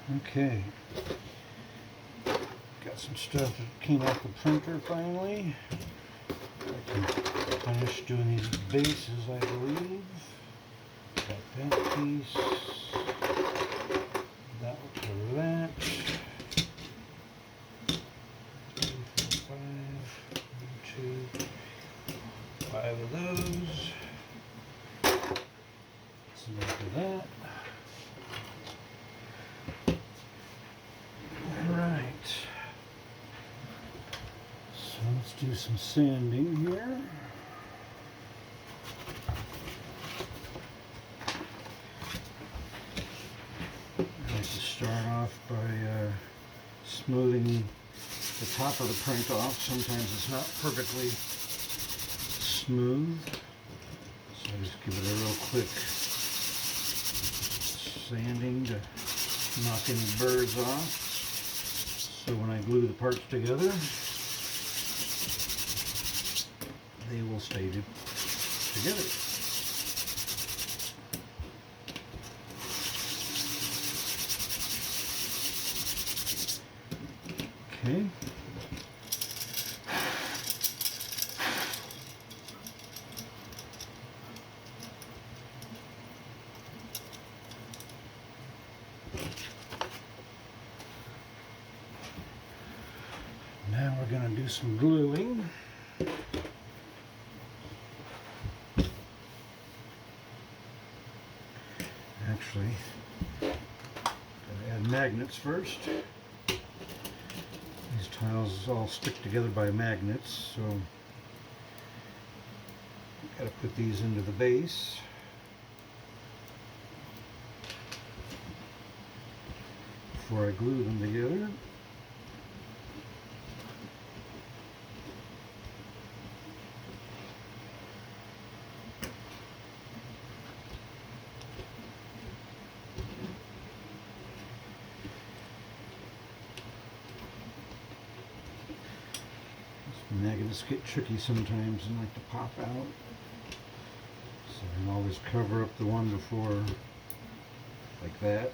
Okay, got some stuff that came off the printer finally. I can finish doing these bases, I believe. Got that piece. That will cover that. 3, 4, 5, 1, 2, 5 of those. So after that. Alright. So let's do some sanding here. I like to start off by smoothing the top of the print off. Sometimes it's not perfectly smooth. So I just give it a real quick sanding to knock any burrs off. So when I glue the parts together, they will stay together. Okay. Now we're going to do some gluing. Actually, gotta add magnets first. These tiles all stick together by magnets, so gotta put these into the base. Before I glue them together. Magnets get tricky sometimes and like to pop out. So I can always cover up the one before, like that.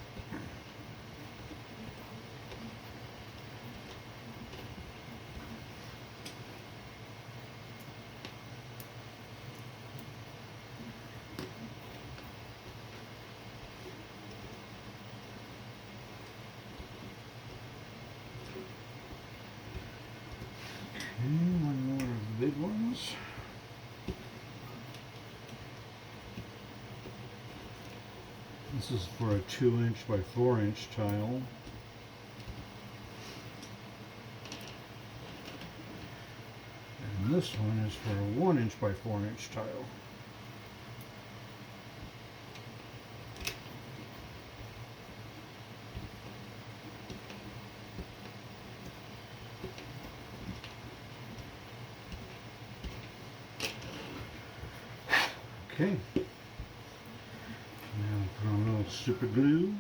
One more of the big ones. This is for a 2" by 4" tile. And this one is for a 1" by 4" tile. Okay, now put on a little super glue.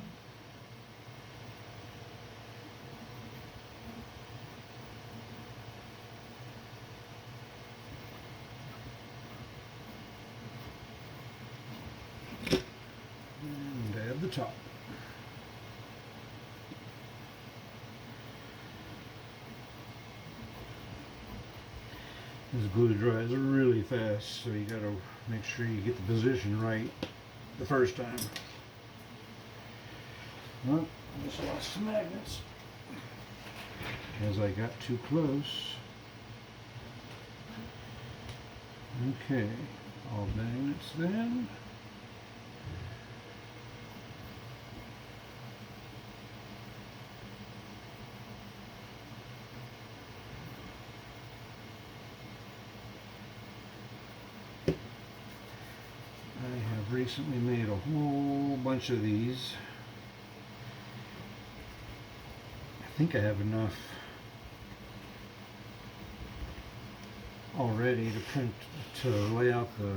And add the top. This glue dries really fast, so you gotta make sure you get the position right the first time. Well, I just lost some magnets because I got too close. Okay, all magnets then. I have recently made a whole bunch of these. I think I have enough already to print to lay out the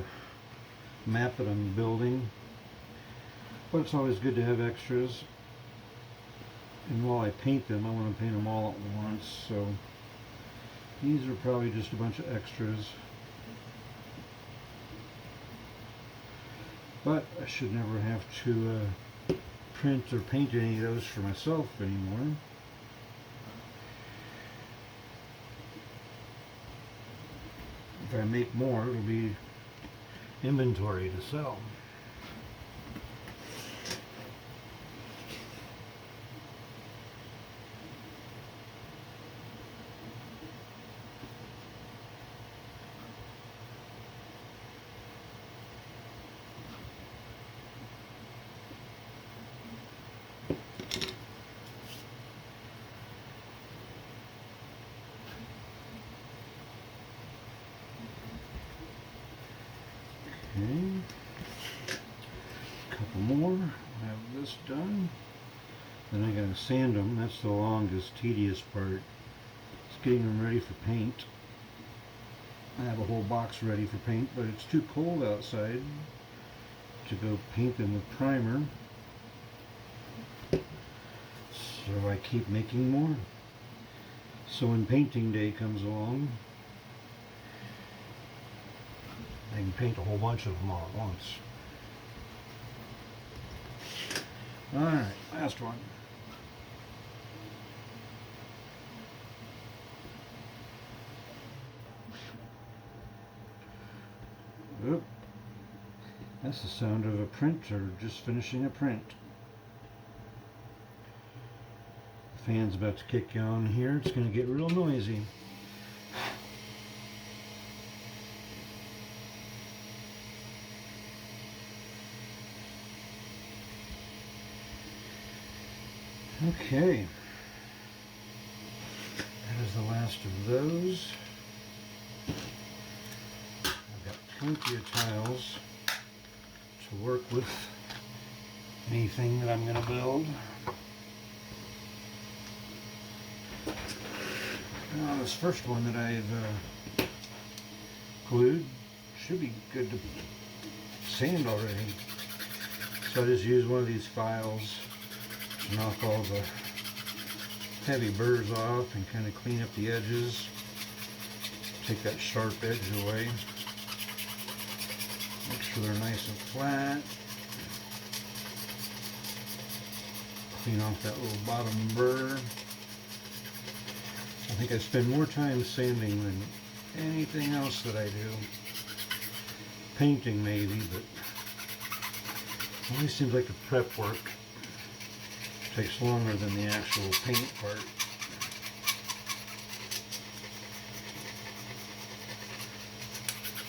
map that I'm building, but it's always good to have extras. And while I paint them, I want to paint them all at once, so these are probably just a bunch of extras. But I should never have to print or paint any of those for myself anymore. If I make more, it'll be inventory to sell. Okay, a couple more, have this done. Then I gotta sand them, that's the longest, tedious part. It's getting them ready for paint. I have a whole box ready for paint, but it's too cold outside to go paint them with primer. So I keep making more. So when painting day comes along, I can paint a whole bunch of them all at once. Alright, last one. Oop. That's the sound of a printer just finishing a print. The fan's about to kick on here. It's going to get real noisy. Okay, that is the last of those. I've got plenty of tiles to work with anything that I'm going to build. Now this first one that I've glued should be good to sand already. So I just use one of these files, knock all the heavy burrs off and kind of clean up the edges, take that sharp edge away, make sure they're nice and flat, clean off that little bottom burr. I think I spend more time sanding than anything else that I do. Painting maybe, but it always seems like the prep work takes longer than the actual paint part.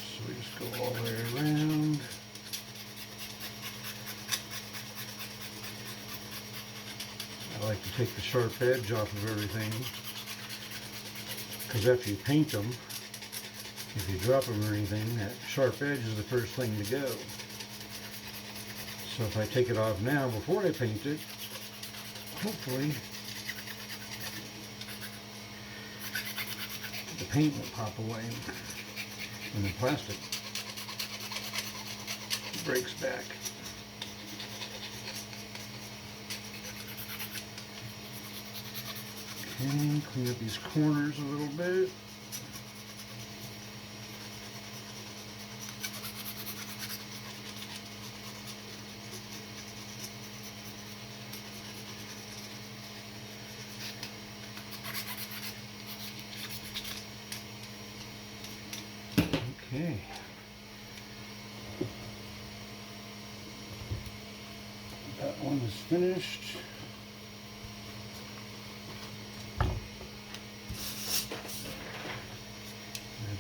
So we just go all the way around. I like to take the sharp edge off of everything, because after you paint them, if you drop them or anything, that sharp edge is the first thing to go. So if I take it off now before I paint it, hopefully the paint will pop away and the plastic breaks back. Okay, clean up these corners a little bit. Okay. That one is finished. I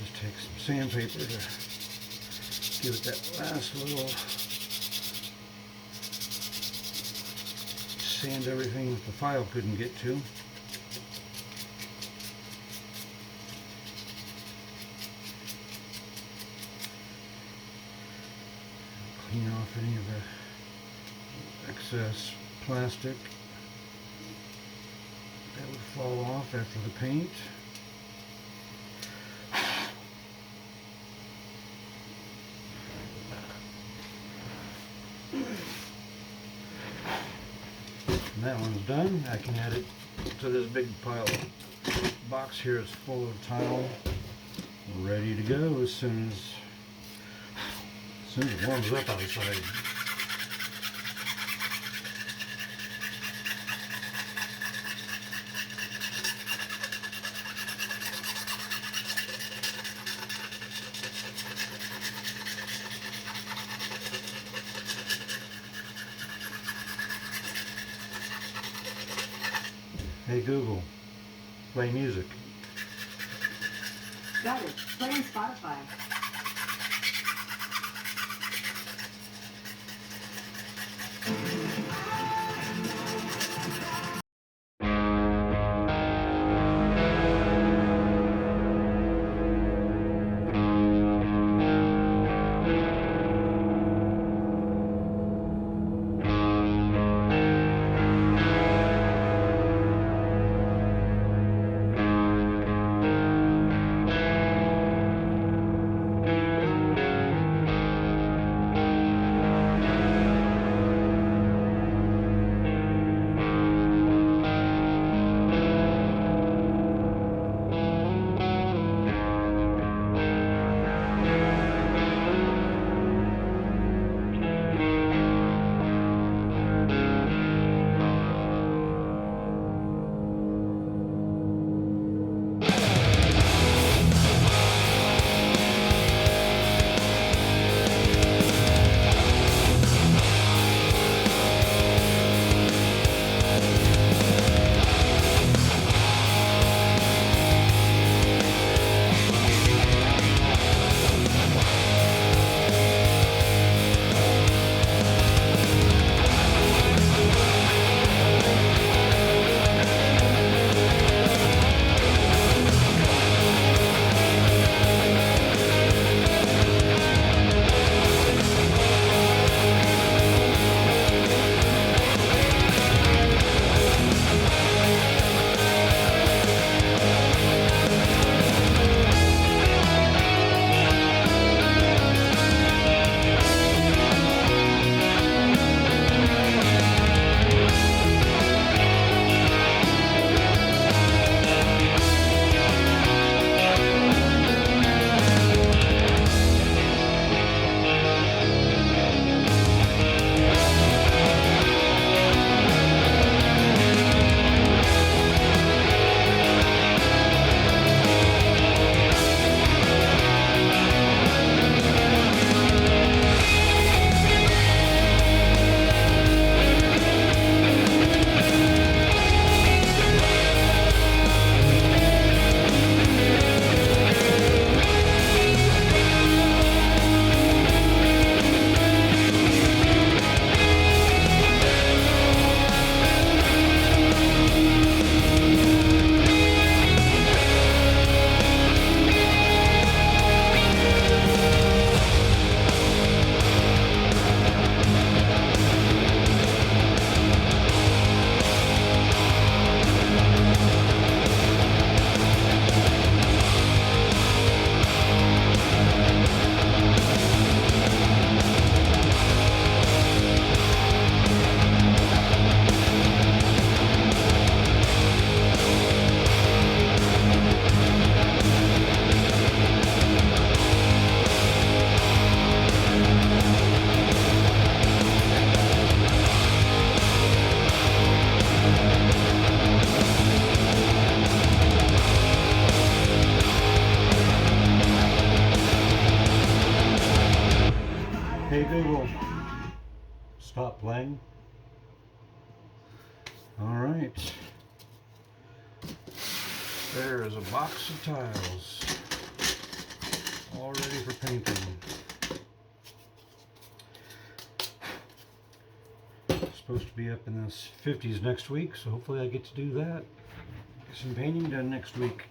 just take some sandpaper to give it that last little sand everything that the file couldn't get to. Clean off any of the excess plastic that would fall off after the paint. And that one's done. I can add it to this big pile. Box here is full of tile, ready to go as soon as it warms up outside. Hey Google, play music. Got it. Play on Spotify. Hey Google, stop playing. Alright. There is a box of tiles. All ready for painting. Supposed to be up in the 50s next week, so hopefully I get to do that. Get some painting done next week.